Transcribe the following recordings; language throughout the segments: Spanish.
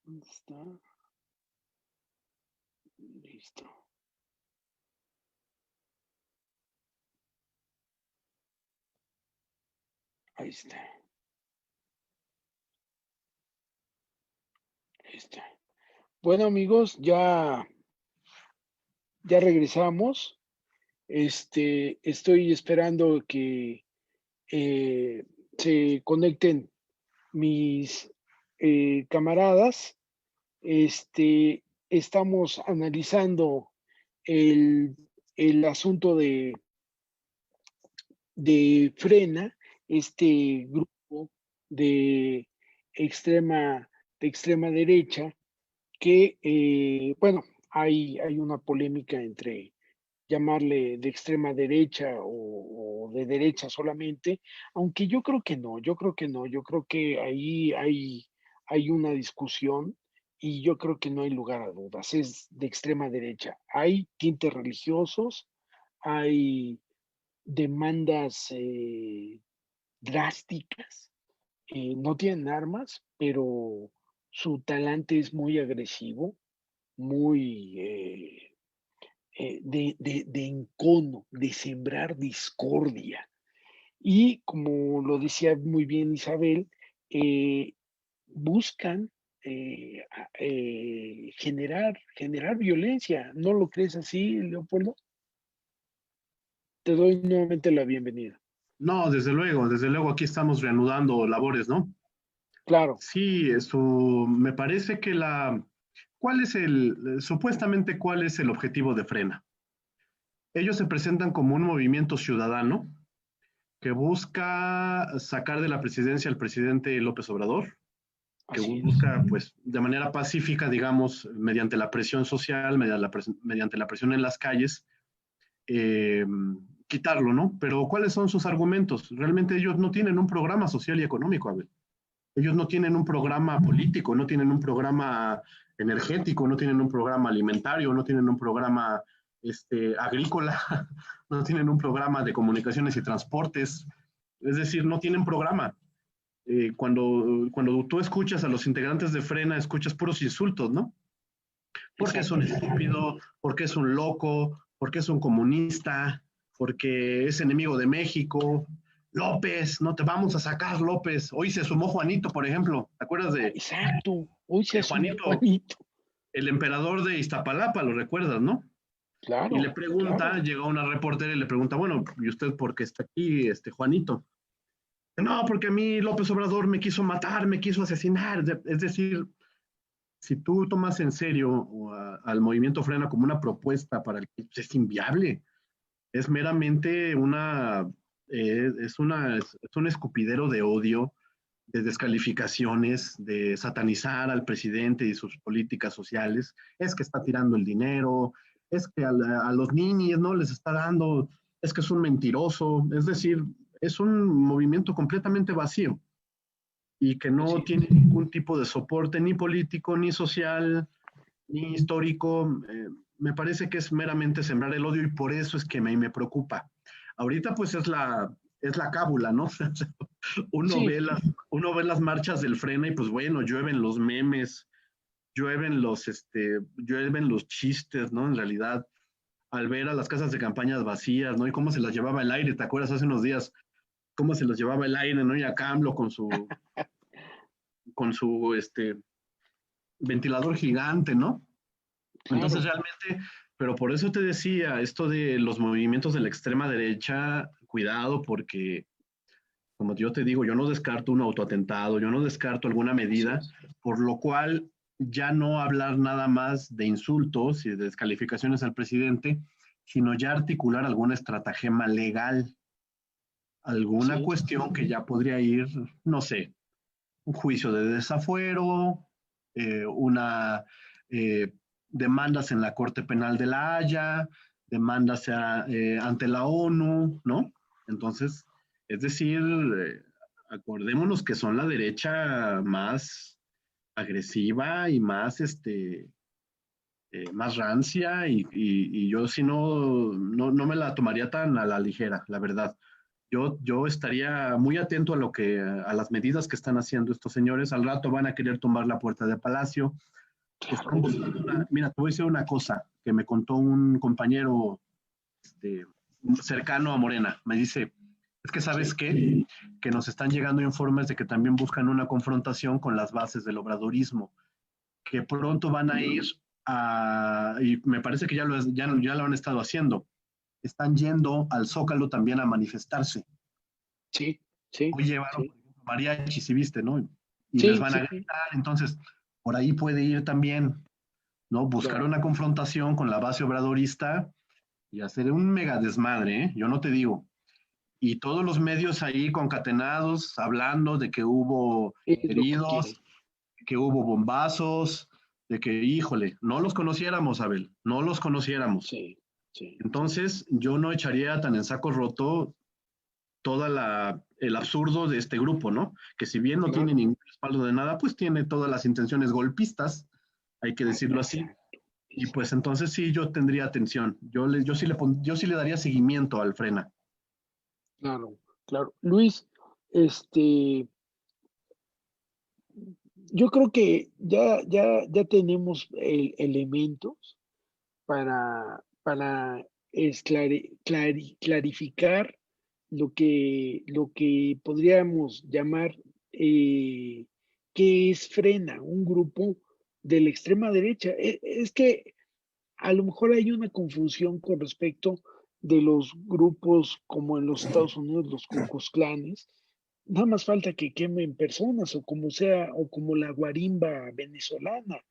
¿Dónde está? Listo. Ahí está. Ahí está. Bueno, amigos, ya regresamos. Estoy esperando que eh, se conecten mis camaradas. Estamos analizando el, el asunto de Frena, este grupo de extrema, de extrema derecha, que, bueno, hay una polémica entre llamarle de extrema derecha o de derecha solamente, aunque yo creo que no, yo creo que no, yo creo que ahí hay una discusión y yo creo que no hay lugar a dudas, es de extrema derecha. Hay tintes religiosos, hay demandas drásticas, no tienen armas, pero su talante es muy agresivo, muy de encono, de sembrar discordia. Y como lo decía muy bien Isabel, eh, buscan generar violencia. ¿No lo crees así, Leopoldo? Te doy nuevamente la bienvenida. No, desde luego, aquí estamos reanudando labores, ¿no? Claro, Sí, eso, me parece que supuestamente, cuál es el objetivo de Frena? Ellos se presentan como un movimiento ciudadano que busca sacar de la presidencia al presidente López Obrador, que así es. busca, pues, de manera pacífica, digamos, mediante la presión social, mediante la presión en las calles, eh, quitarlo, ¿no? Pero ¿cuáles son sus argumentos? Realmente ellos no tienen un programa social y económico, Abel. Ellos no tienen un programa político, no tienen un programa energético, no tienen un programa alimentario, no tienen un programa agrícola, no tienen un programa de comunicaciones y transportes, es decir, no tienen programa. Cuando tú escuchas a los integrantes de Frena, escuchas puros insultos, ¿no? Porque es un Exactamente. estúpido, porque es un loco, porque es un comunista, porque es enemigo de México. López, no te vamos a sacar, López. Hoy se sumó Juanito, por ejemplo. ¿Te acuerdas Exacto. Hoy se de asomó Juanito, Juanito. el emperador de Iztapalapa? Lo recuerdas, ¿no? Y le Claro, pregunta, claro. llega una reportera y le pregunta, bueno, ¿y usted por qué está aquí, Juanito? No, porque a mí López Obrador me quiso matar, me quiso asesinar. Es decir, si tú tomas en serio al movimiento Frena como una propuesta para el que es inviable, es meramente es un escupidero de odio, de descalificaciones, de satanizar al presidente y sus políticas sociales. Es que está tirando el dinero, es que a los niños no les está dando, es que es un mentiroso, es decir, es un movimiento completamente vacío y que no Así tiene es. ningún tipo de soporte ni político, ni social, ni histórico. Me parece que es meramente sembrar el odio y por eso es que me preocupa. Ahorita pues es la cábula, ¿no? uno, Sí, ve las, uno ve las marchas del Frena y pues bueno, llueven los memes, llueven los chistes, ¿no? En realidad, al ver a las casas de campañas vacías, ¿no? Y cómo se las llevaba el aire, ¿te acuerdas hace unos días? Cómo se los llevaba el aire, ¿no? Y a Camblo con su ventilador gigante, ¿no? Entonces claro. realmente, pero por eso te decía, esto de los movimientos de la extrema derecha, cuidado porque, como yo te digo, yo no descarto un autoatentado, yo no descarto alguna Así medida, es. por lo cual ya no hablar nada más de insultos y de descalificaciones al presidente, sino ya articular alguna estratagema legal, alguna Así es. cuestión que ya podría ir, no sé, un juicio de desafuero, una eh, demandas en la Corte Penal de la Haya, demandas ante la ONU, ¿no? Entonces, es decir, acordémonos que son la derecha más agresiva y más rancia y yo si no me la tomaría tan a la ligera, la verdad. yo estaría muy atento a las medidas que están haciendo estos señores. Al rato van a querer tomar la puerta de Palacio. Están buscando mira, te voy a decir una cosa que me contó un compañero este, cercano a Morena. Me dice, es que ¿sabes qué? Que nos están llegando informes de que también buscan una confrontación con las bases del obradorismo, que pronto van a ir y me parece que ya lo han estado haciendo, están yendo al Zócalo también a manifestarse. Sí, sí, Hoy llevaron, sí, por ejemplo, mariachi, si viste, ¿no? Y les sí, van a sí, gritar, entonces por ahí puede ir también, ¿no? Buscar claro. una confrontación con la base obradorista y hacer un mega desmadre, ¿eh? Yo no te digo. Y todos los medios ahí concatenados, hablando de que hubo Es lo que quieren. heridos, que hubo bombazos, de que, híjole, no los conociéramos, Abel, no los conociéramos. Sí, sí, sí. Entonces, yo no echaría tan en saco roto el absurdo de este grupo, ¿no? Que si bien no tiene Claro. ningún respaldo de nada, pues tiene todas las intenciones golpistas, hay que decirlo así. Exacto, Y pues exacto. entonces sí, yo tendría atención. Yo sí le daría seguimiento al Frena. Claro, claro. Luis, este, yo creo que ya tenemos elementos para clarificar lo que podríamos llamar qué es Frena, un grupo de la extrema derecha. Es que a lo mejor hay una confusión con respecto de los grupos como en los Estados Unidos, los Ku Klux Klanes. Nada más falta que quemen personas o como sea, o como la guarimba venezolana.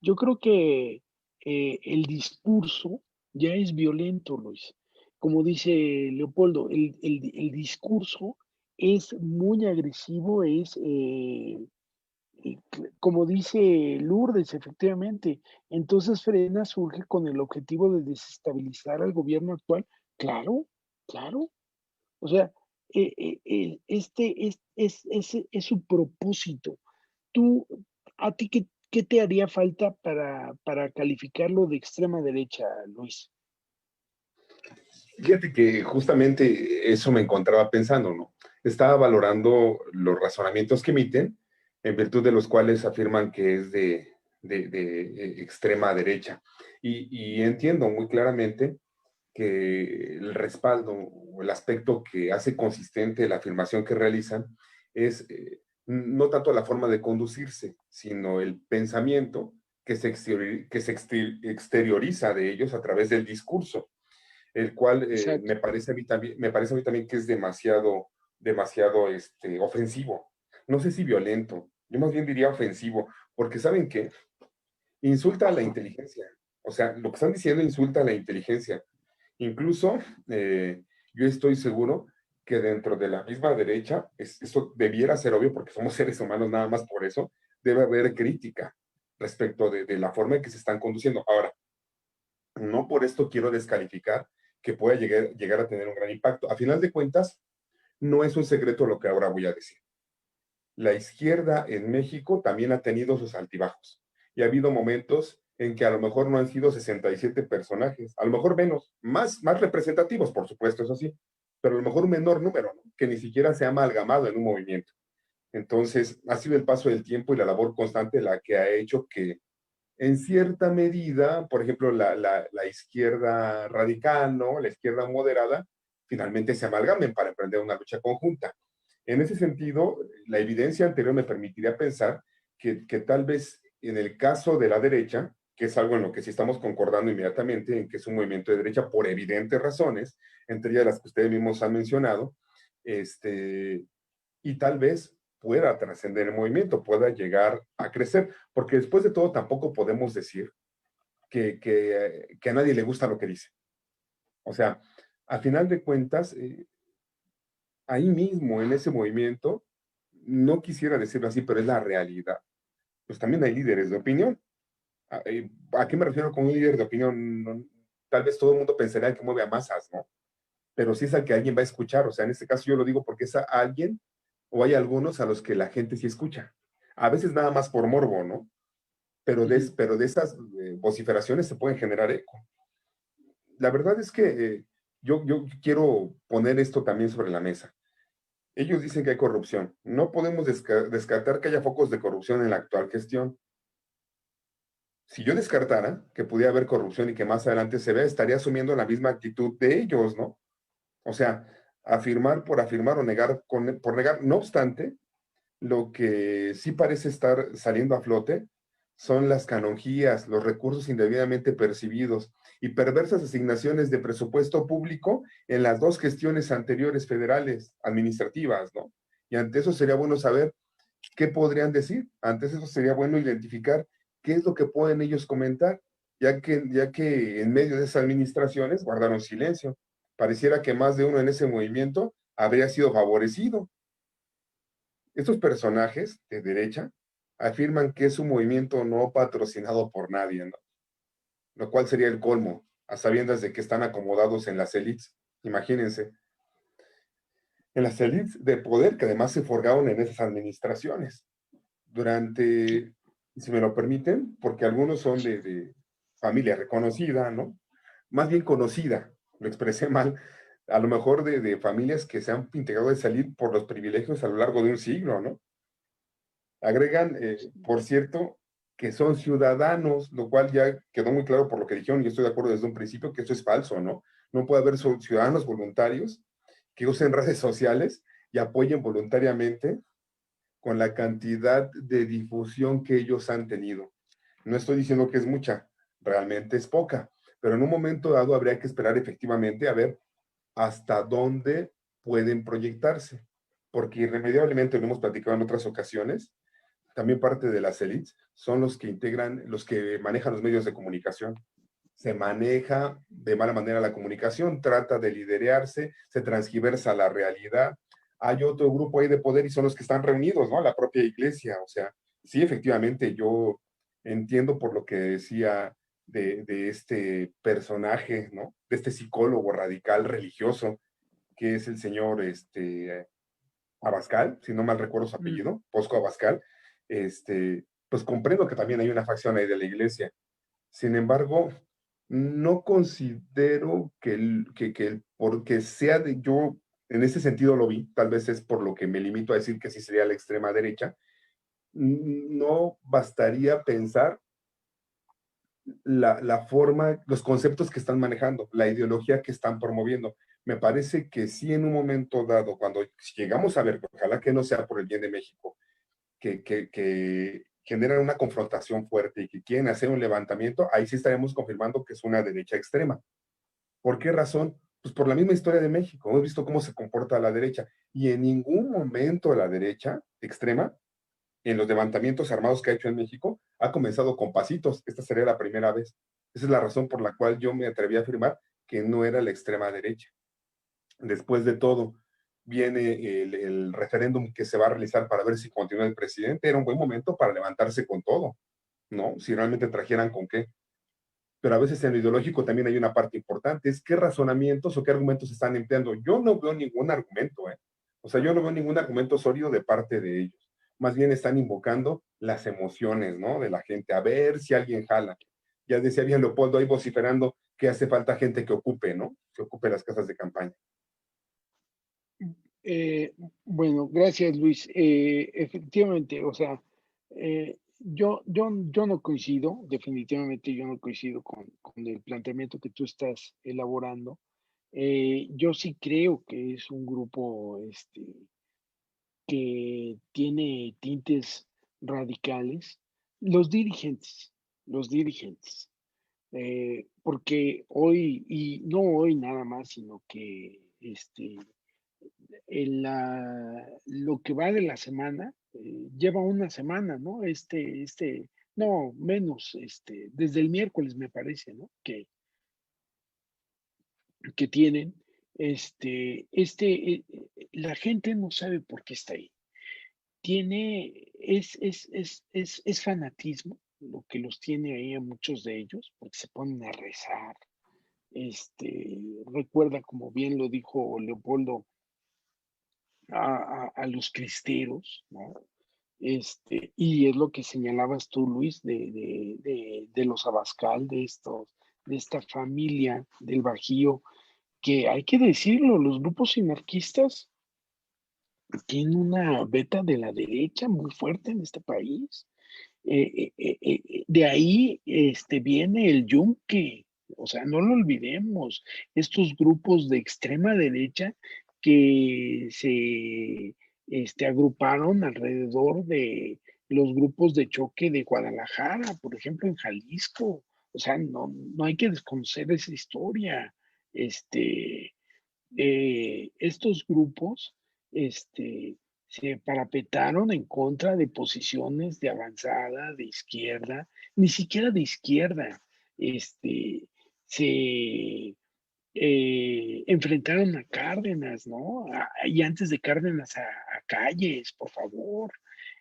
Yo creo que el discurso ya es violento, Luis. Como dice Leopoldo, el discurso es muy agresivo, como dice Lourdes, efectivamente. Entonces Frena surge con el objetivo de desestabilizar al gobierno actual. Claro, claro. O sea, es su propósito. Tú, ¿a ti qué te haría falta para calificarlo de extrema derecha, Luis? Fíjate que justamente eso me encontraba pensando, ¿no? Estaba valorando los razonamientos que emiten, en virtud de los cuales afirman que es de extrema derecha. Y entiendo muy claramente que el respaldo o el aspecto que hace consistente la afirmación que realizan es no tanto la forma de conducirse, sino el pensamiento que se exterioriza de ellos a través del discurso, el cual Exacto. me parece a mí también que es demasiado ofensivo. No sé si violento, yo más bien diría ofensivo, porque ¿saben qué? Insulta a la inteligencia. O sea, lo que están diciendo insulta a la inteligencia. Incluso yo estoy seguro que dentro de la misma derecha, eso debiera ser obvio porque somos seres humanos nada más por eso, debe haber crítica respecto de la forma en que se están conduciendo. Ahora, no por esto quiero descalificar que pueda llegar a tener un gran impacto. A final de cuentas, no es un secreto lo que ahora voy a decir. La izquierda en México también ha tenido sus altibajos y ha habido momentos en que a lo mejor no han sido 67 personajes, a lo mejor menos, más representativos, por supuesto, eso sí, pero a lo mejor un menor número, ¿no? Que ni siquiera se ha amalgamado en un movimiento. Entonces, ha sido el paso del tiempo y la labor constante la que ha hecho que en cierta medida, por ejemplo, la izquierda radical, ¿no? La izquierda moderada, finalmente se amalgamen para emprender una lucha conjunta. En ese sentido, la evidencia anterior me permitiría pensar que tal vez en el caso de la derecha, que es algo en lo que sí estamos concordando inmediatamente, en que es un movimiento de derecha por evidentes razones, entre ellas las que ustedes mismos han mencionado, y tal vez pueda trascender el movimiento, pueda llegar a crecer, porque después de todo tampoco podemos decir que a nadie le gusta lo que dice. O sea, a final de cuentas, ahí mismo en ese movimiento, no quisiera decirlo así, pero es la realidad. Pues también hay líderes de opinión. ¿A qué me refiero con un líder de opinión? No, tal vez todo el mundo pensaría que mueve a masas, ¿no? Pero sí es al que alguien va a escuchar. O sea, en este caso yo lo digo porque es a alguien o hay algunos a los que la gente sí escucha. A veces nada más por morbo, ¿no? Pero de esas vociferaciones se pueden generar eco. La verdad es que yo quiero poner esto también sobre la mesa. Ellos dicen que hay corrupción. No podemos descartar que haya focos de corrupción en la actual gestión. Si yo descartara que pudiera haber corrupción y que más adelante se vea, estaría asumiendo la misma actitud de ellos, ¿no? O sea, afirmar por afirmar o negar por negar. No obstante, lo que sí parece estar saliendo a flote son las canonjías, los recursos indebidamente percibidos y perversas asignaciones de presupuesto público en las dos gestiones anteriores federales administrativas, ¿no? Y ante eso sería bueno saber qué podrían decir. Ante eso sería bueno identificar qué es lo que pueden ellos comentar, ya que en medio de esas administraciones guardaron silencio. Pareciera que más de uno en ese movimiento habría sido favorecido. Estos personajes de derecha afirman que es un movimiento no patrocinado por nadie, ¿no? Lo cual sería el colmo, a sabiendas de que están acomodados en las élites. Imagínense, en las élites de poder que además se forjaron en esas administraciones. Durante, si me lo permiten, porque algunos son de familia reconocida, ¿no? Más bien conocida, lo expresé mal, a lo mejor de familias que se han integrado de salir por los privilegios a lo largo de un siglo, ¿no? Agregan, por cierto, que son ciudadanos, lo cual ya quedó muy claro por lo que dijeron, y estoy de acuerdo desde un principio que eso es falso, ¿no? No puede haber ciudadanos voluntarios que usen redes sociales y apoyen voluntariamente con la cantidad de difusión que ellos han tenido. No estoy diciendo que es mucha, realmente es poca, pero en un momento dado habría que esperar efectivamente a ver hasta dónde pueden proyectarse, porque irremediablemente, lo hemos platicado en otras ocasiones, también parte de las élites son los que integran, los que manejan los medios de comunicación. Se maneja de mala manera la comunicación, trata de liderearse, se transgiversa la realidad. Hay otro grupo ahí de poder y son los que están reunidos, ¿no? La propia iglesia. O sea, sí, efectivamente, yo entiendo por lo que decía de este personaje, ¿no? De este psicólogo radical religioso, que es el señor Abascal, si no mal recuerdo su apellido, Posco Abascal. Pues comprendo que también hay una facción ahí de la iglesia. Sin embargo, no considero porque sea de yo, en ese sentido lo vi, tal vez es por lo que me limito a decir que sí sería la extrema derecha, no bastaría pensar la forma, los conceptos que están manejando, la ideología que están promoviendo. Me parece que sí en un momento dado, cuando llegamos a ver, ojalá que no sea por el bien de México, que generan una confrontación fuerte y que quieren hacer un levantamiento, ahí sí estaremos confirmando que es una derecha extrema. ¿Por qué razón? Pues por la misma historia de México. Hemos visto cómo se comporta la derecha y en ningún momento la derecha extrema, en los levantamientos armados que ha hecho en México, ha comenzado con pasitos. Esta sería la primera vez. Esa es la razón por la cual yo me atreví a afirmar que no era la extrema derecha. Después de todo, viene el referéndum que se va a realizar para ver si continúa el presidente. Era un buen momento para levantarse con todo, ¿no? Si realmente trajeran con qué. Pero a veces en lo ideológico también hay una parte importante, es qué razonamientos o qué argumentos están empleando. Yo no veo ningún argumento, ¿eh? O sea, yo no veo ningún argumento sólido de parte de ellos. Más bien están invocando las emociones, ¿no? De la gente, a ver si alguien jala. Ya decía bien Leopoldo ahí vociferando que hace falta gente que ocupe, ¿no? Que ocupe las casas de campaña. Eh, bueno, gracias Luis. Efectivamente, o sea, yo no coincido, definitivamente yo no coincido con el planteamiento que tú estás elaborando. Yo sí creo que es un grupo que tiene tintes radicales. Los dirigentes, porque hoy, y no hoy nada más, sino que lo que va de la semana, lleva una semana, ¿no? No, menos, desde el miércoles me parece, ¿no? Que tienen, la gente no sabe por qué está ahí. Es fanatismo lo que los tiene ahí a muchos de ellos, porque se ponen a rezar. Recuerda, como bien lo dijo Leopoldo, a los cristeros, ¿no? Y es lo que señalabas tú, Luis, de los Abascal, de esta familia del Bajío, que hay que decirlo, los grupos anarquistas tienen una beta de la derecha muy fuerte en este país. De ahí viene el yunque, o sea, no lo olvidemos, estos grupos de extrema derecha que se agruparon alrededor de los grupos de choque de Guadalajara, por ejemplo, en Jalisco. O sea, no hay que desconocer esa historia. Estos grupos se parapetaron en contra de posiciones de avanzada, de izquierda, ni siquiera de izquierda. Se enfrentaron a Cárdenas, ¿no? Y antes de Cárdenas a Calles, por favor.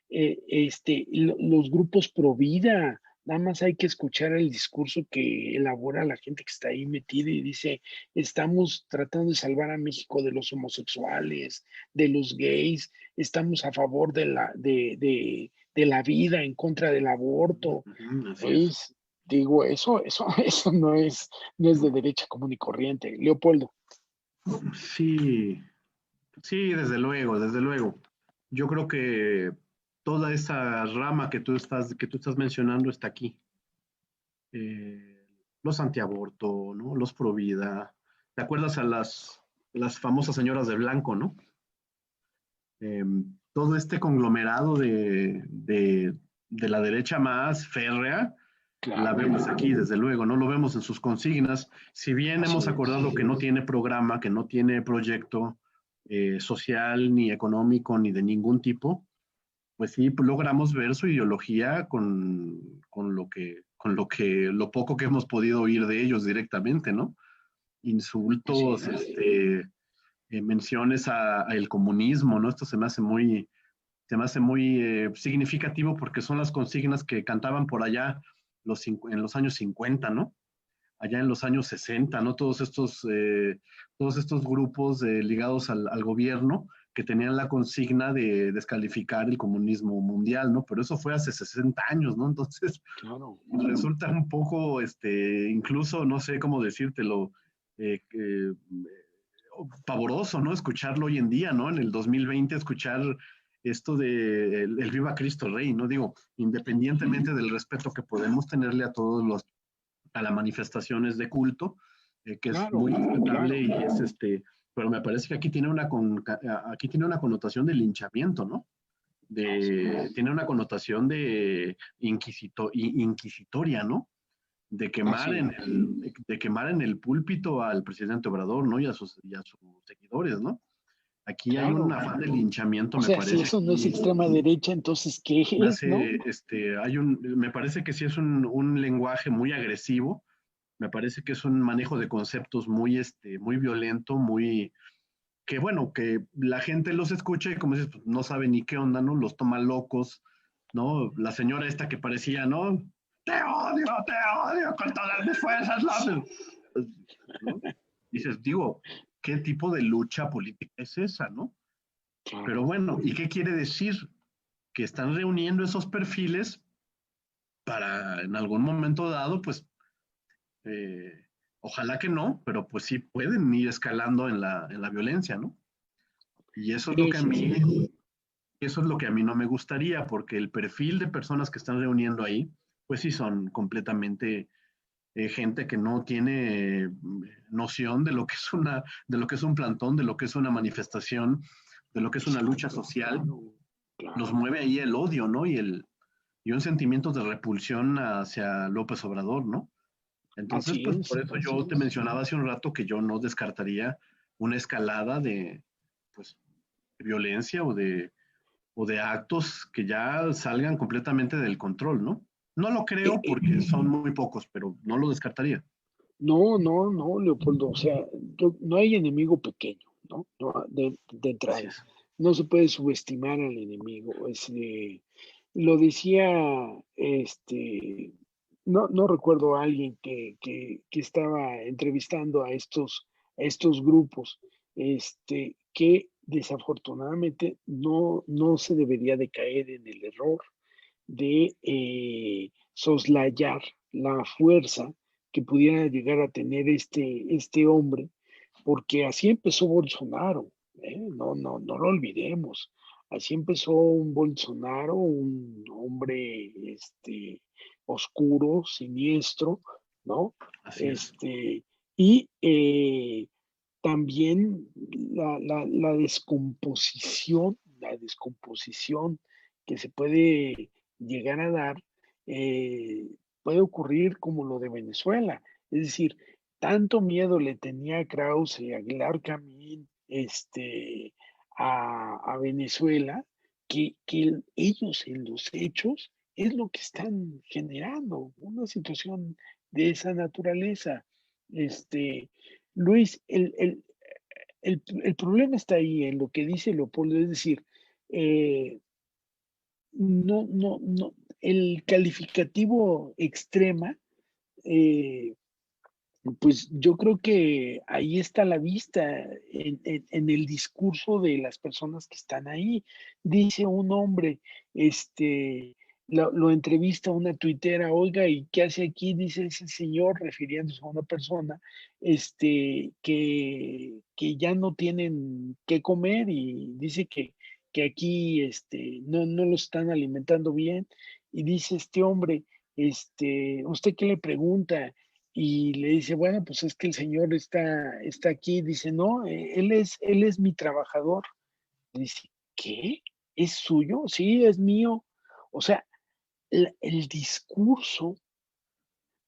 Los grupos pro vida, nada más hay que escuchar el discurso que elabora la gente que está ahí metida y dice, estamos tratando de salvar a México de los homosexuales, de los gays, estamos a favor de la vida, en contra del aborto. Así es. Digo, eso no es de derecha común y corriente. Leopoldo. Sí, sí, desde luego, desde luego. Yo creo que toda esa rama que tú estás mencionando está aquí. Los antiaborto, ¿no? Los pro vida. ¿Te acuerdas a las famosas señoras de blanco, ¿no? Todo este conglomerado de la derecha más férrea, Claro. la vemos aquí, desde luego, ¿no? Lo vemos en sus consignas. Si bien hemos acordado que no tiene programa, que no tiene proyecto social, ni económico, ni de ningún tipo, pues sí, logramos ver su ideología con lo poco que hemos podido oír de ellos directamente, ¿no? Insultos, menciones a el comunismo, ¿no? Esto se me hace muy significativo porque son las consignas que cantaban por allá en los años 50, ¿no? Allá en los años 60, ¿no? Todos estos grupos ligados al gobierno que tenían la consigna de descalificar el comunismo mundial, ¿no? Pero eso fue hace 60 años, ¿no? Entonces, Claro. resulta un poco, incluso, no sé cómo decírtelo, pavoroso, ¿no? Escucharlo hoy en día, ¿no? En el 2020, escuchar esto de el Viva Cristo Rey, ¿no? Digo, independientemente del respeto que podemos tenerle a las manifestaciones de culto, que es muy respetable y es pero me parece que aquí tiene una connotación de linchamiento, ¿no? Tiene una connotación de inquisitoria, ¿no? De quemar en el púlpito al presidente Obrador, ¿no? Y a sus seguidores, ¿no? Aquí hay un afán de linchamiento, O me sea, parece. si eso no es extrema derecha, entonces, ¿qué es, no? Me parece que sí es un lenguaje muy agresivo, me parece que es un manejo de conceptos muy violento, que bueno, que la gente los escucha y como dices, pues, no sabe ni qué onda, ¿no? Los toma locos, ¿no? La señora esta que parecía, ¿no? Te odio con todas mis fuerzas, ¿no? Dices, digo, ¿qué tipo de lucha política es esa, no? Pero bueno, ¿y qué quiere decir? Que están reuniendo esos perfiles para en algún momento dado, pues, ojalá que no, pero pues sí pueden ir escalando en la violencia, ¿no? Y eso es lo que eso es lo que a mí no me gustaría, porque el perfil de personas que están reuniendo ahí, pues sí son completamente gente que no tiene noción de lo que de lo que es un plantón, de lo que es una manifestación, de lo que es una lucha social. Los mueve ahí el odio, ¿no? Y un sentimiento de repulsión hacia López Obrador, ¿no? Entonces, pues por eso yo te mencionaba hace un rato que yo no descartaría una escalada pues, de violencia o de actos que ya salgan completamente del control, ¿no? No lo creo porque son muy pocos, pero no lo descartaría. No, Leopoldo, o sea, no hay enemigo pequeño, ¿no? De entrada. No se puede subestimar al enemigo. Lo decía, no recuerdo a alguien que estaba entrevistando a estos grupos, que desafortunadamente no se debería de caer en el error de soslayar la fuerza que pudiera llegar a tener este hombre porque así empezó Bolsonaro, no lo olvidemos. Así empezó un Bolsonaro, un hombre oscuro, siniestro, ¿no? Así es. Este, y también la descomposición que se puede llegar a dar, eh, puede ocurrir como lo de Venezuela. Es decir, tanto miedo le tenía Krause y Aguilar Camín a Venezuela, que ellos en los hechos es lo que están generando, una situación de esa naturaleza. Luis, el problema está ahí en lo que dice Leopoldo, es decir, eh, no, el calificativo extrema, eh, pues yo creo que ahí está a la vista en el discurso de las personas que están ahí. Dice un hombre, lo entrevista una tuitera, oiga, ¿y qué hace aquí? Dice ese señor, refiriéndose a una persona, que ya no tienen qué comer y dice que aquí no lo están alimentando bien. Y dice este hombre, ¿usted qué le pregunta? Y le dice, bueno, pues es que el señor está aquí. Dice, no, él es mi trabajador. Dice, ¿qué? ¿Es suyo? Sí, es mío. O sea, el discurso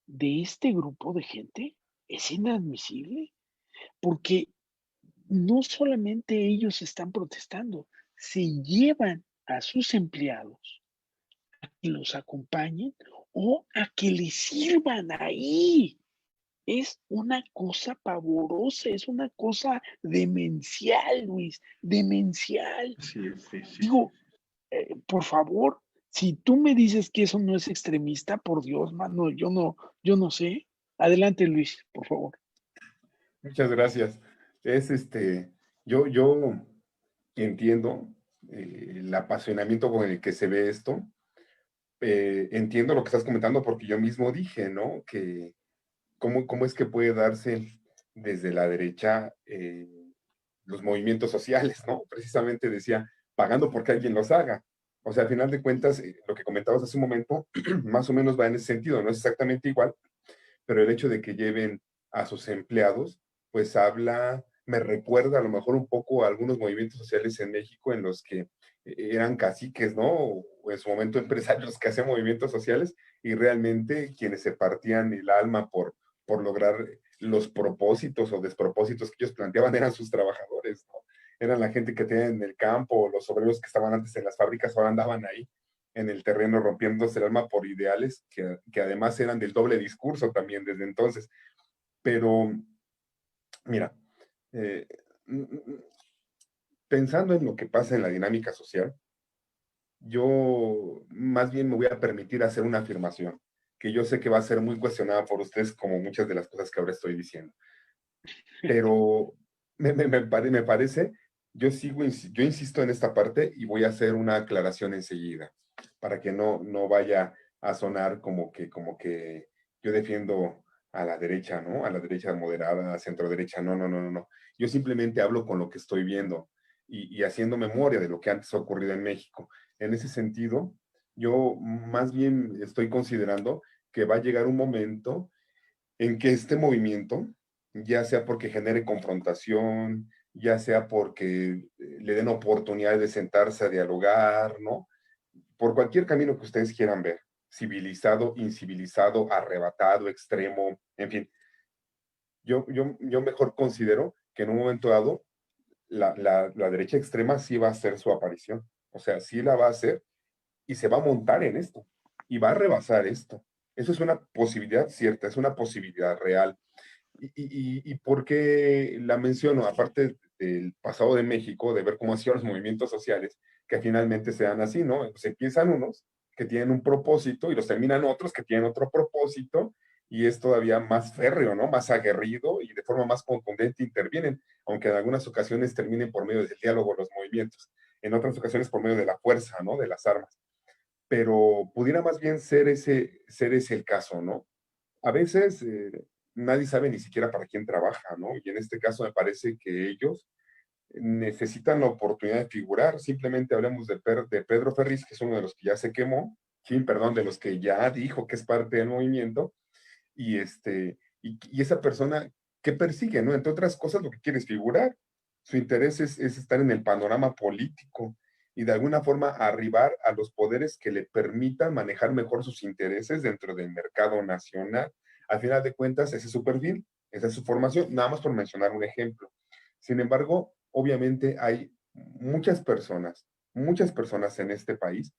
de este grupo de gente es inadmisible, porque no solamente ellos están protestando, se llevan a sus empleados y los acompañen o a que les sirvan ahí. Es una cosa pavorosa, es una cosa demencial, Luis, demencial. Sí, sí, sí, sí. Digo, por favor, si tú me dices que eso no es extremista, por Dios, mano, yo no sé. Adelante, Luis, por favor. Muchas gracias. Es yo entiendo el apasionamiento con el que se ve esto. Entiendo lo que estás comentando porque yo mismo dije, ¿no? Que cómo es que puede darse desde la derecha los movimientos sociales, ¿no? Precisamente decía, pagando porque alguien los haga. O sea, al final de cuentas, lo que comentabas hace un momento, más o menos va en ese sentido, no es exactamente igual, pero el hecho de que lleven a sus empleados, pues habla, me recuerda a lo mejor un poco a algunos movimientos sociales en México en los que eran caciques, ¿no? O en su momento empresarios que hacían movimientos sociales y realmente quienes se partían el alma por lograr los propósitos o despropósitos que ellos planteaban eran sus trabajadores, ¿no? Eran la gente que tenía en el campo, los obreros que estaban antes en las fábricas, ahora andaban ahí en el terreno rompiéndose el alma por ideales que además eran del doble discurso también desde entonces. Pero, mira, eh, pensando en lo que pasa en la dinámica social, yo más bien me voy a permitir hacer una afirmación que yo sé que va a ser muy cuestionada por ustedes como muchas de las cosas que ahora estoy diciendo. Pero me parece, yo insisto en esta parte y voy a hacer una aclaración enseguida, para que no vaya a sonar como que yo defiendo a la derecha, ¿no? A la derecha moderada, centro derecha, no. Yo simplemente hablo con lo que estoy viendo y haciendo memoria de lo que antes ha ocurrido en México. En ese sentido, yo más bien estoy considerando que va a llegar un momento en que este movimiento, ya sea porque genere confrontación, ya sea porque le den oportunidad de sentarse a dialogar, ¿no? Por cualquier camino que ustedes quieran ver, civilizado, incivilizado, arrebatado, extremo, en fin, yo mejor considero que en un momento dado la derecha extrema sí va a hacer su aparición, o sea, sí la va a hacer y se va a montar en esto y va a rebasar esto. Eso es una posibilidad cierta, es una posibilidad real. ¿Y por qué la menciono? Aparte del pasado de México, de ver cómo han sido los movimientos sociales, que finalmente se dan así, ¿no? Pues empiezan unos que tienen un propósito y los terminan otros que tienen otro propósito y es todavía más férreo, ¿no? Más aguerrido y de forma más contundente intervienen, aunque en algunas ocasiones terminen por medio del diálogo los movimientos, en otras ocasiones por medio de la fuerza, ¿no? De las armas. Pero pudiera más bien ser ese el caso, ¿no? A veces nadie sabe ni siquiera para quién trabaja, ¿no? Y en este caso me parece que ellos necesitan la oportunidad de figurar. Simplemente hablemos de Pedro Ferriz, que es uno de los que ya se quemó, sí, perdón, de los que ya dijo que es parte del movimiento, y esa persona que persigue, ¿no? Entre otras cosas, lo que quiere es figurar. Su interés es estar en el panorama político y de alguna forma arribar a los poderes que le permitan manejar mejor sus intereses dentro del mercado nacional. Al final de cuentas, ese es su perfil, esa es su formación, nada más por mencionar un ejemplo. Sin embargo, obviamente hay muchas personas en este país,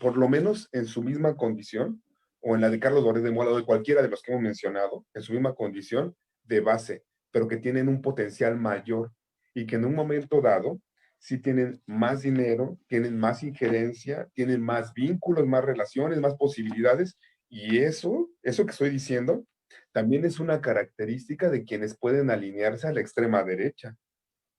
por lo menos en su misma condición, o en la de Carlos Loret de Mola o de cualquiera de los que hemos mencionado, en su misma condición de base, pero que tienen un potencial mayor y que en un momento dado sí tienen más dinero, tienen más injerencia, tienen más vínculos, más relaciones, más posibilidades, y eso que estoy diciendo, también es una característica de quienes pueden alinearse a la extrema derecha.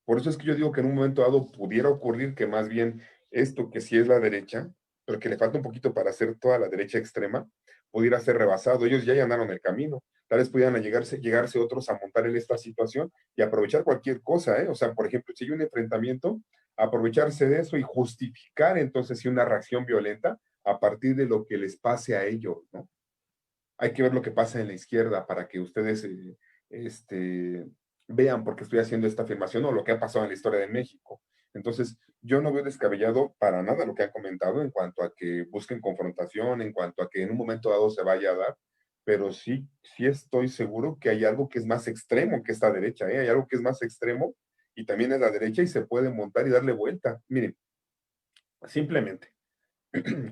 Por eso es que yo digo que en un momento dado pudiera ocurrir que más bien esto que sí es la derecha, pero que le falta un poquito para hacer toda la derecha extrema, pudiera ser rebasado. Ellos ya allanaron el camino. Tal vez pudieran llegarse otros a montar en esta situación y aprovechar cualquier cosa, ¿eh? O sea, por ejemplo, si hay un enfrentamiento, aprovecharse de eso y justificar entonces sí una reacción violenta a partir de lo que les pase a ellos, ¿no? Hay que ver lo que pasa en la izquierda para que ustedes vean por qué estoy haciendo esta afirmación o lo que ha pasado en la historia de México. Entonces, yo no veo descabellado para nada lo que han comentado en cuanto a que busquen confrontación, en cuanto a que en un momento dado se vaya a dar, pero sí estoy seguro que hay algo que es más extremo que esta derecha, ¿eh? Hay algo que es más extremo y también es la derecha y se puede montar y darle vuelta. Miren, simplemente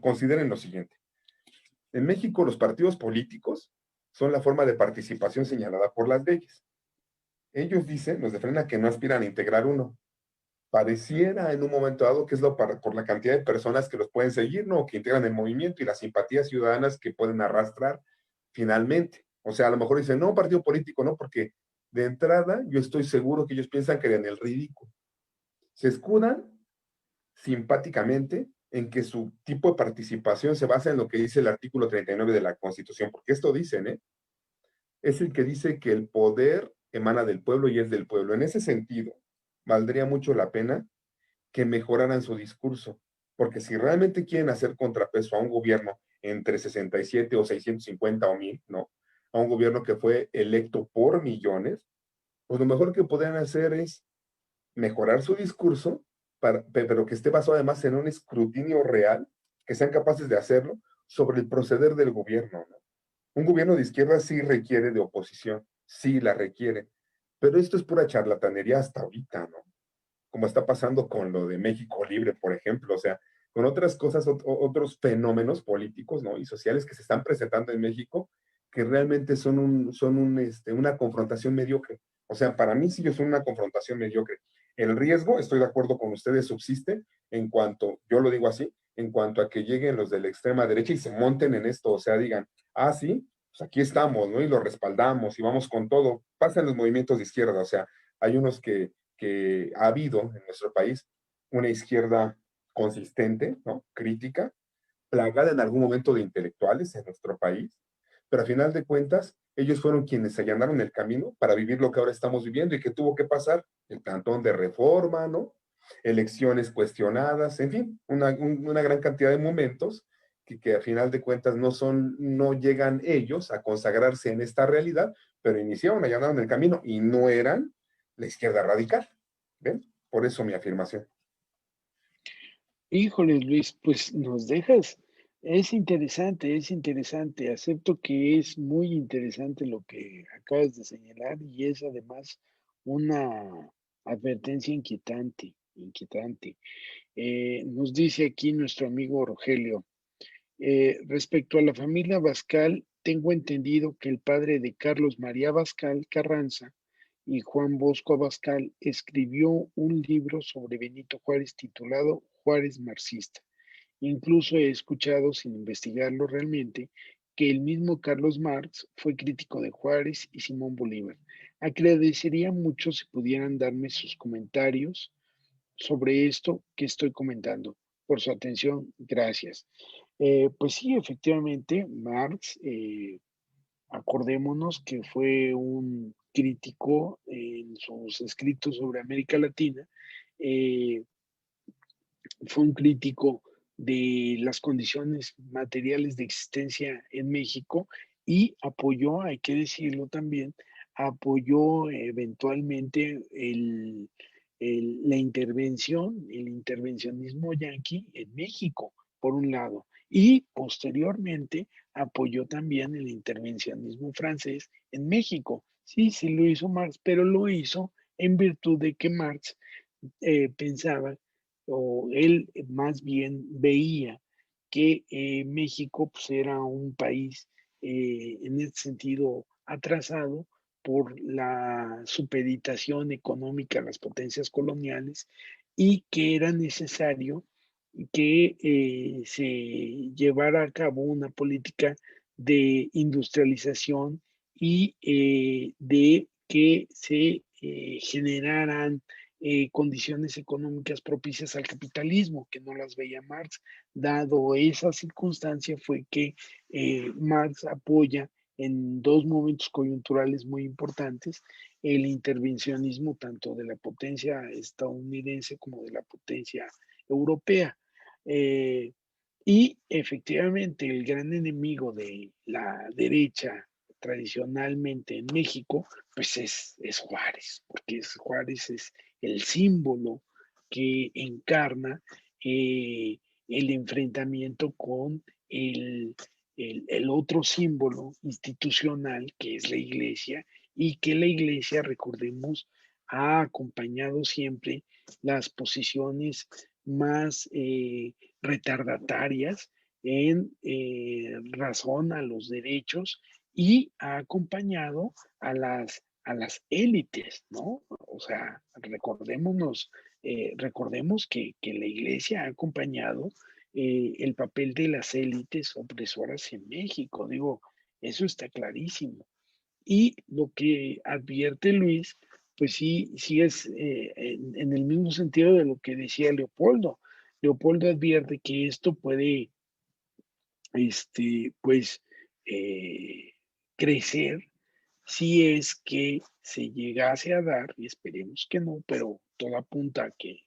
consideren lo siguiente. En México, los partidos políticos son la forma de participación señalada por las leyes. Ellos dicen, los de Frena, que no aspiran a integrar uno. Pareciera en un momento dado que es por la cantidad de personas que los pueden seguir, ¿no? Que integran el movimiento y las simpatías ciudadanas que pueden arrastrar finalmente. O sea, a lo mejor dicen, no, partido político, no, porque de entrada yo estoy seguro que ellos piensan que en el ridículo. Se escudan simpáticamente en que su tipo de participación se basa en lo que dice el artículo 39 de la Constitución, porque esto dicen, ¿eh? Es el que dice que el poder emana del pueblo y es del pueblo. En ese sentido, valdría mucho la pena que mejoraran su discurso, porque si realmente quieren hacer contrapeso a un gobierno entre 67 o 650 o 1000, ¿no? A un gobierno que fue electo por millones, pues lo mejor que podrían hacer es mejorar su discurso, pero que esté basado además en un escrutinio real, que sean capaces de hacerlo sobre el proceder del gobierno, ¿no? Un gobierno de izquierda sí requiere de oposición, sí la requiere, pero esto es pura charlatanería hasta ahorita, ¿no? Como está pasando con lo de México Libre, por ejemplo, o sea, con otras cosas, otros fenómenos políticos, ¿no? Y sociales que se están presentando en México, que realmente una confrontación mediocre. O sea, para mí sí son una confrontación mediocre. El riesgo, estoy de acuerdo con ustedes, subsiste en cuanto, yo lo digo así, en cuanto a que lleguen los de la extrema derecha y se monten en esto, o sea, digan, ah, sí, pues aquí estamos, ¿no? Y lo respaldamos y vamos con todo. Pasan los movimientos de izquierda, o sea, hay unos que ha habido en nuestro país una izquierda consistente, ¿no? Crítica, plagada en algún momento de intelectuales en nuestro país, pero a final de cuentas, ellos fueron quienes allanaron el camino para vivir lo que ahora estamos viviendo y que tuvo que pasar el plantón de reforma, ¿no? Elecciones cuestionadas, en fin, una gran cantidad de momentos que a final de cuentas no llegan ellos a consagrarse en esta realidad, pero iniciaron, allanaron el camino y no eran la izquierda radical. ¿Ven? Por eso mi afirmación. Híjole, Luis, pues nos dejas. Es interesante, es interesante. Acepto que es muy interesante lo que acabas de señalar y es además una advertencia inquietante, inquietante. Nos dice aquí nuestro amigo Rogelio, respecto a la familia Bascal, tengo entendido que el padre de Carlos María Bascal Carranza y Juan Bosco Abascal escribió un libro sobre Benito Juárez titulado Juárez Marxista. Incluso he escuchado, sin investigarlo realmente, que el mismo Carlos Marx fue crítico de Juárez y Simón Bolívar. Agradecería mucho si pudieran darme sus comentarios sobre esto que estoy comentando. Por su atención, gracias. Pues sí, efectivamente, Marx Acordémonos que fue un crítico en sus escritos sobre América Latina, eh, fue un crítico de las condiciones materiales de existencia en México y apoyó, hay que decirlo también, apoyó eventualmente la intervención, el intervencionismo yanqui en México, por un lado, y posteriormente apoyó también el intervencionismo francés en México. Sí, sí lo hizo Marx, pero lo hizo en virtud de que Marx pensaba, o él más bien veía que México pues, era un país en ese sentido atrasado por la supeditación económica a las potencias coloniales y que era necesario que se llevara a cabo una política de industrialización y de que se generaran condiciones económicas propicias al capitalismo, que no las veía Marx. Dado esa circunstancia fue que Marx apoya en dos momentos coyunturales muy importantes el intervencionismo tanto de la potencia estadounidense como de la potencia europea. Eh, y efectivamente el gran enemigo de la derecha tradicionalmente en México, pues es Juárez, porque Juárez es el símbolo que encarna el enfrentamiento con el otro símbolo institucional que es la iglesia y que la iglesia, recordemos, ha acompañado siempre las posiciones más retardatarias en razón a los derechos y ha acompañado a las élites, ¿no? O sea, recordemos que la iglesia ha acompañado el papel de las élites opresoras en México, digo, eso está clarísimo. Y lo que advierte Luis, pues sí, sí es en el mismo sentido de lo que decía Leopoldo. Leopoldo advierte que esto puede, pues, eh, crecer si es que se llegase a dar, y esperemos que no, pero todo apunta a que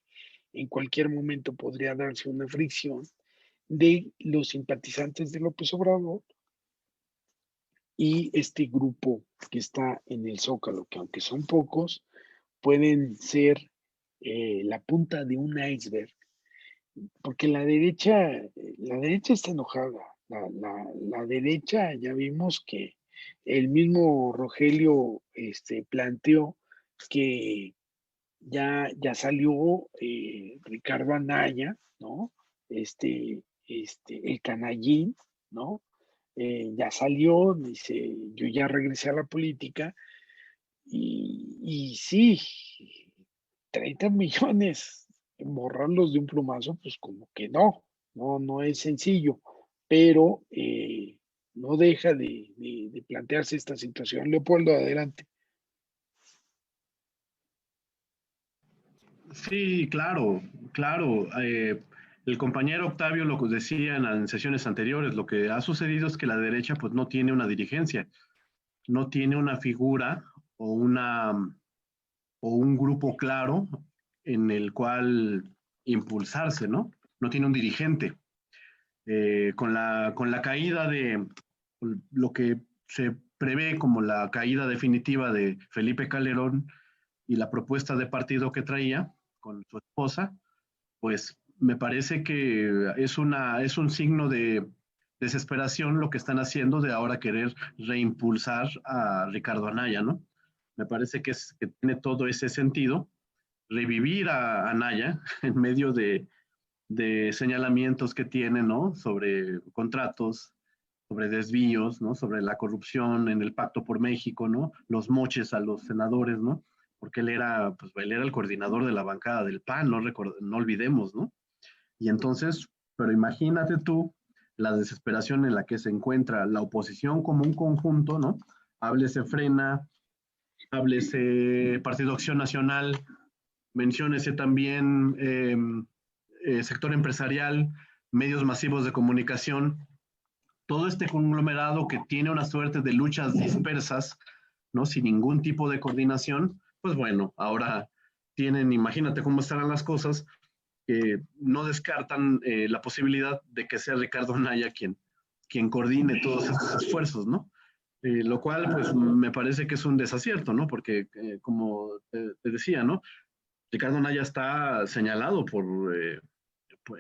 en cualquier momento podría darse una fricción de los simpatizantes de López Obrador y este grupo que está en el Zócalo, que aunque son pocos, pueden ser la punta de un iceberg, porque la derecha está enojada. La derecha, ya vimos que el mismo Rogelio planteó que ya salió Ricardo Anaya, ¿no? El canallín, ¿no? Ya salió, dice, yo ya regresé a la política y sí, 30 millones, borrarlos de un plumazo, pues como que no es sencillo, pero no deja de plantearse esta situación. Leopoldo, adelante. Sí, claro, claro. El compañero Octavio lo decía en sesiones anteriores, lo que ha sucedido es que la derecha pues no tiene una dirigencia, no tiene una figura o, una, o un grupo claro en el cual impulsarse, ¿no? No tiene un dirigente. Con la caída de lo que se prevé como la caída definitiva de Felipe Calderón y la propuesta de partido que traía con su esposa, pues me parece que es un signo de desesperación lo que están haciendo de ahora querer reimpulsar a Ricardo Anaya, ¿no? Me parece que tiene todo ese sentido, revivir a Anaya en medio de señalamientos que tiene, ¿no? Sobre contratos, sobre desvíos, ¿no? Sobre la corrupción en el Pacto por México, ¿no? Los moches a los senadores, ¿no? Porque pues, él era el coordinador de la bancada del PAN, no olvidemos, ¿no? Y entonces, pero imagínate tú la desesperación en la que se encuentra la oposición como un conjunto, ¿no? Háblese Frena, háblese Partido Acción Nacional, menciónese también sector empresarial, medios masivos de comunicación, todo este conglomerado que tiene una suerte de luchas dispersas, ¿no? Sin ningún tipo de coordinación, pues bueno, ahora tienen, imagínate cómo estarán las cosas, que no descartan la posibilidad de que sea Ricardo Anaya quien coordine todos estos esfuerzos, ¿no? Lo cual, pues, me parece que es un desacierto, ¿no? Porque, como te decía, ¿no? Ricardo Anaya está señalado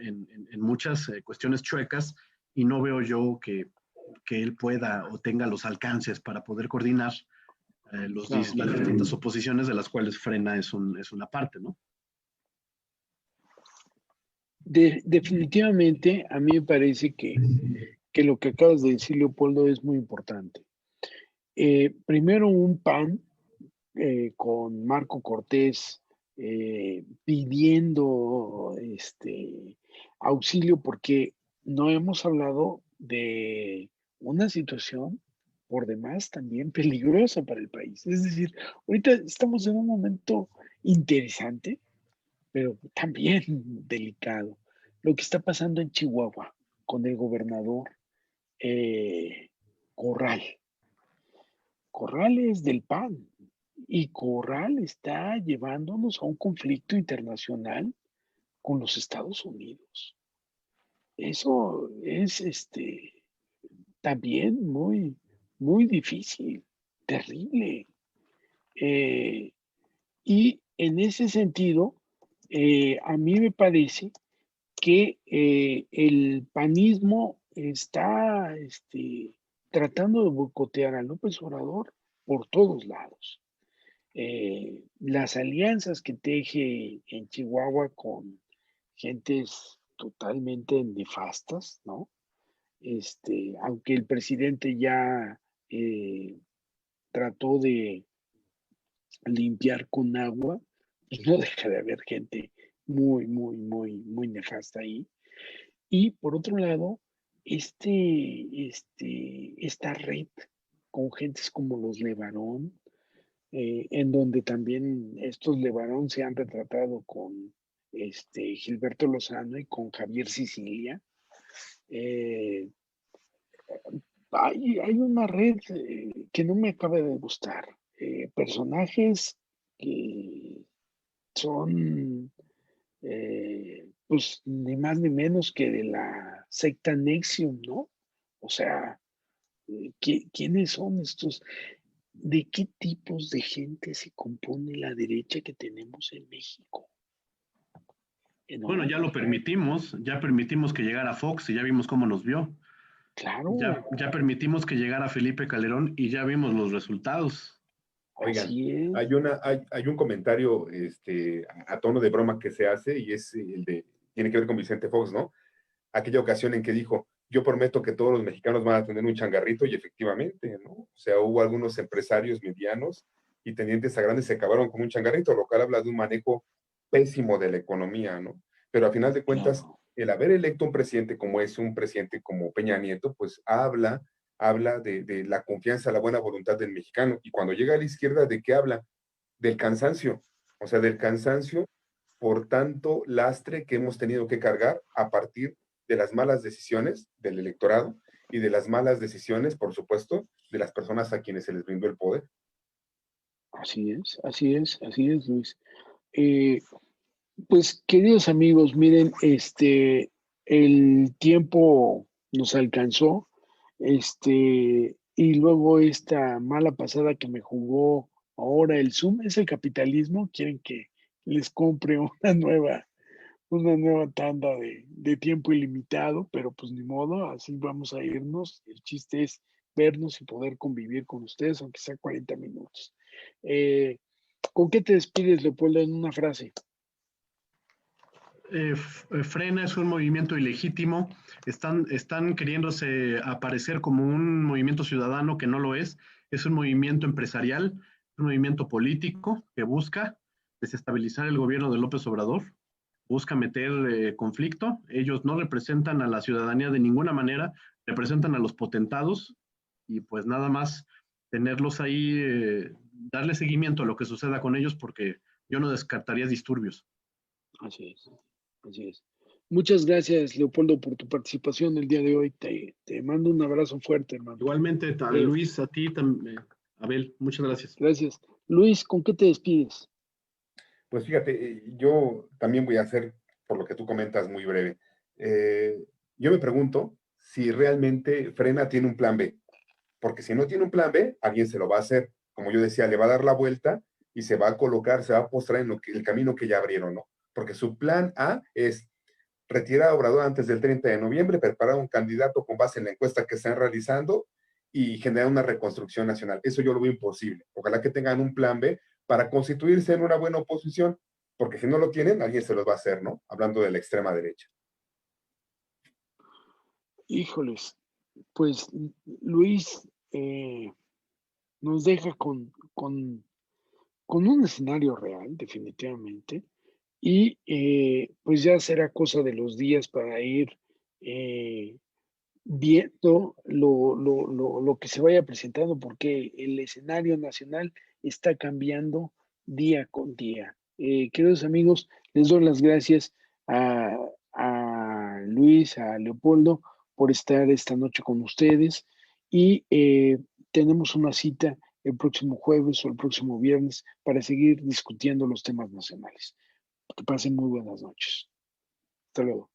en muchas cuestiones chuecas y no veo yo que él pueda o tenga los alcances para poder coordinar Claro. las distintas oposiciones de las cuales Frena es una parte, ¿no? Definitivamente, a mí me parece que lo que acabas de decir, Leopoldo, es muy importante. Primero, un PAN con Marco Cortés pidiendo auxilio porque no hemos hablado de una situación por demás también peligrosa para el país. Es decir, ahorita estamos en un momento interesante, pero también delicado. Lo que está pasando en Chihuahua con el gobernador Corral. Corral es del PAN y Corral está llevándonos a un conflicto internacional con los Estados Unidos. Eso es también muy, muy difícil, terrible. Eh, y en ese sentido, a mí me parece que el panismo está tratando de boicotear a López Obrador por todos lados. Las alianzas que teje en Chihuahua con gentes totalmente nefastas, ¿no? Aunque el presidente ya eh, trató de limpiar con agua, y no deja de haber gente muy, muy, muy, muy nefasta ahí. Y por otro lado, esta red con gentes como los Levarón, en donde también estos Levarón se han retratado con Gilberto Lozano y con Javier Sicilia. Eh, hay una red que no me acaba de gustar. Personajes que son pues ni más ni menos que de la secta Nexium, ¿no? O sea, ¿quiénes son estos? ¿De qué tipos de gente se compone la derecha que tenemos en México? Bueno, ¿No? ya permitimos que llegara Fox y ya vimos cómo nos vio. Claro, Ya permitimos que llegara Felipe Calderón y ya vimos los resultados. Oigan, así es. hay un comentario a tono de broma que se hace y es tiene que ver con Vicente Fox, ¿no? Aquella ocasión en que dijo, yo prometo que todos los mexicanos van a tener un changarrito y efectivamente, ¿no? O sea, hubo algunos empresarios medianos y tenientes a grandes se acabaron con un changarrito, lo cual habla de un manejo pésimo de la economía, ¿no? Pero a final de cuentas, Claro, el haber electo un presidente como es un presidente como Peña Nieto, pues habla de la confianza, la buena voluntad del mexicano. Y cuando llega a la izquierda, ¿de qué habla? Del cansancio, o sea, del cansancio por tanto lastre que hemos tenido que cargar a partir de las malas decisiones del electorado y de las malas decisiones, por supuesto, de las personas a quienes se les brindó el poder. así es, así es, así es, Luis. Eh, pues, queridos amigos, miren, el tiempo nos alcanzó, y luego esta mala pasada que me jugó ahora el Zoom, es el capitalismo, quieren que les compre una nueva tanda de tiempo ilimitado, pero pues ni modo, así vamos a irnos. El chiste es vernos y poder convivir con ustedes, aunque sea 40 minutos. Eh, ¿Con qué te despides, Leopoldo, en una frase? Frena es un movimiento ilegítimo, están queriéndose aparecer como un movimiento ciudadano que no lo es un movimiento empresarial, un movimiento político que busca desestabilizar el gobierno de López Obrador, busca meter conflicto, ellos no representan a la ciudadanía de ninguna manera, representan a los potentados y pues nada más tenerlos ahí, darle seguimiento a lo que suceda con ellos porque yo no descartaría disturbios. Así es, así es. Muchas gracias, Leopoldo, por tu participación el día de hoy. Te mando un abrazo fuerte, hermano. Igualmente, Luis, a ti también, Abel, muchas gracias. Gracias. Luis, ¿con qué te despides? Pues fíjate, yo también voy a hacer, por lo que tú comentas, muy breve. Yo me pregunto si realmente Frena tiene un plan B, porque si no tiene un plan B, alguien se lo va a hacer. Como yo decía, le va a dar la vuelta y se va a colocar, se va a postrar en el camino que ya abrieron, ¿no? Porque su plan A es retirar a Obrador antes del 30 de noviembre, preparar un candidato con base en la encuesta que están realizando y generar una reconstrucción nacional. Eso yo lo veo imposible. Ojalá que tengan un plan B para constituirse en una buena oposición, porque si no lo tienen, alguien se los va a hacer, ¿no? Hablando de la extrema derecha. Híjoles, pues Luis nos deja con un escenario real, definitivamente, y pues ya será cosa de los días para ir viendo lo que se vaya presentando, porque el escenario nacional está cambiando día con día. Queridos amigos, les doy las gracias a Luis, a Leopoldo, por estar esta noche con ustedes y tenemos una cita el próximo jueves o el próximo viernes para seguir discutiendo los temas nacionales. Que pasen muy buenas noches. Hasta luego.